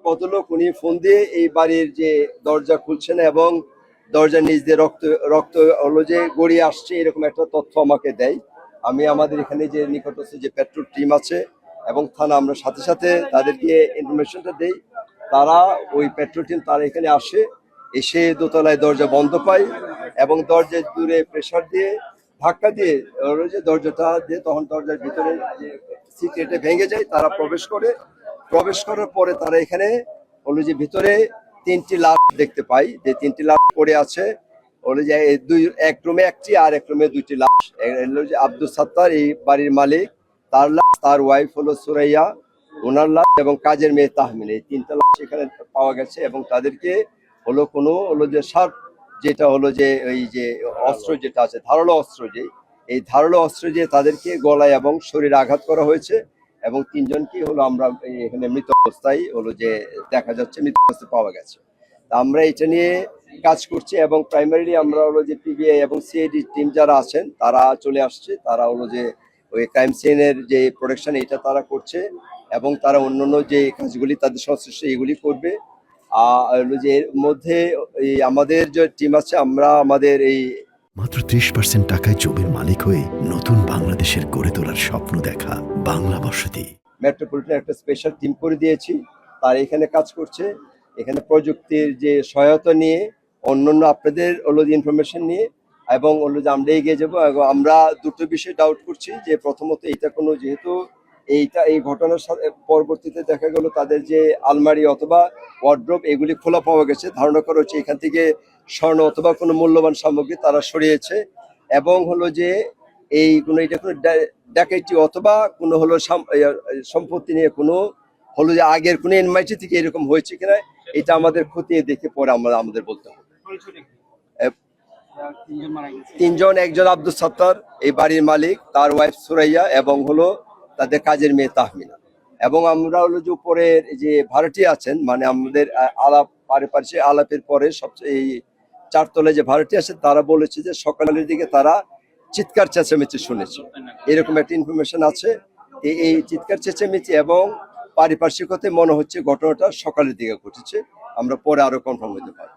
ভদ্রলোক উনি ফোন দিয়ে এই বাড়ির যে দরজা খুলছেন এবং দরজার নিচ দিয়ে রক্ত রক্ত হলো যে গড়িয়ে আসছে এরকম একটা তথ্য আমাকে দেয়। আমি আমাদের এখানে যে নিকটস্থ যে পেট্রোল টিম আছে এবং থানা, আমরা সাথে সাথে তাদেরকে ইনফরমেশনটা দেই। তারা ওই পেট্রোল টিম তারা এখানে আসে, এসে দোতলায় দরজা বন্ধ পায় এবং দরজায় দূরে প্রেসার দিয়ে ধাক্কা দিয়ে হলো যে দরজাটা দিয়ে তখন দরজার ভিতরে যে সিক্রেটে ভেঙে যায়। তারা প্রবেশ করার পরে তারা এখানে হলো যে ভিতরে 3টি লাশ দেখতে পাই, যে 3টি লাশ পড়ে আছে। হলো যে এক রুমে একটি আর এক রুমে 2টি লাশ। হলো যে আব্দুল সাত্তার এই বাড়ির মালিক, তার লাশ, তার ওয়াইফ হলো সুরাইয়া ওনার লাশ এবং কাজের মেয়ে তাহমিল, এই 3টা লাশ এখানে পাওয়া গেছে। এবং তাদেরকে হলো কোনো হলো যে শার্প, যেটা হলো যে এই যে অস্ত্র যেটা আছে ধারালো অস্ত্র, যে এই ধারালো অস্ত্র দিয়ে তাদেরকে গলায় এবং শরীরে আঘাত করা হয়েছে এবং 3জনকে হলো আমরা এখানে মৃত অবস্থায় হলো যে দেখা যাচ্ছে, মৃত অবস্থায় পাওয়া গেছে। তা আমরা এটা নিয়ে কাজ করছি এবং প্রাইমারিলি আমরা হলো যে পিবিআই এবং সিআইডি টিম যারা আছেন তারা চলে আসছে। তারা হলো যে ওই ক্রাইম সিনের যে প্রোটেকশন এটা তারা করছে এবং তারা অন্যান্য যে কাজগুলি তাদের সংশ্লিষ্ট এগুলি করবে। আর যে এর মধ্যে এই আমাদের যে টিম আছে, আমরা আমাদের এই মাত্র 30% টাকায় জমির মালিক হয়ে নতুন বাংলাদেশের গড়ে তোলার স্বপ্ন দেখা বাংলা বসতি মেট্রোপলিটন একটা স্পেশাল টিম করে দিয়েছি, তারা এখানে কাজ করছে। এখানে প্রযুক্তির যে সহায়তা নিয়ে অন্যান্য আপনাদের হলো যে ইনফরমেশন নিয়ে এবং হলো যে আমরা এগিয়ে যাবো। এবং আমরা দুটো বিষয় ডাউট করছি, যে প্রথমত এটা কোনো যেহেতু এই ঘটনার সাথে পরবর্তীতে দেখা গেল তাদের যে আলমারি অথবা ওয়ার্ড্রোব এগুলি খোলা পাওয়া গেছে, ধারণা করা হচ্ছে এখান থেকে স্বর্ণ অথবা কোনো মূল্যবান সামগ্রী তারা সরিয়েছে এবং হলো যে এই কোনো এটা কোনো ডাকাইতি অথবা কোনো হলো সম্পত্তি নিয়ে কোনো হলো যে আগের কোনো এনআইটি থেকে এরকম হয়েছে কিনা এটা আমাদের খতিয়ে দেখে পরে আমরা আমাদের বলতে হবে। 3জন, একজন আব্দুল সাত্তার এই বাড়ির মালিক, তার ওয়াইফ সুরাইয়া এবং হলো তাদের কাজের মেয়ে তাহমিনা। এবং আমরা হলো যে উপরের যে ভাড়াটি আছেন, মানে আমাদের আলাপ পারিপার্শ্বিক আলাপের পরে সবচেয়ে এই 4 তলায় যে ভাড়াটি আছে তারা বলেছে যে সকালের দিকে তারা চিৎকার চেঁচামেচি শুনেছে, এরকম একটা ইনফরমেশন আছে। এই চিৎকার চেঁচামেচি এবং পারিপার্শ্বিকতায় মনে হচ্ছে ঘটনাটা সকালের দিকে ঘটেছে। আমরা পরে আরো কনফার্ম হতে পারবো।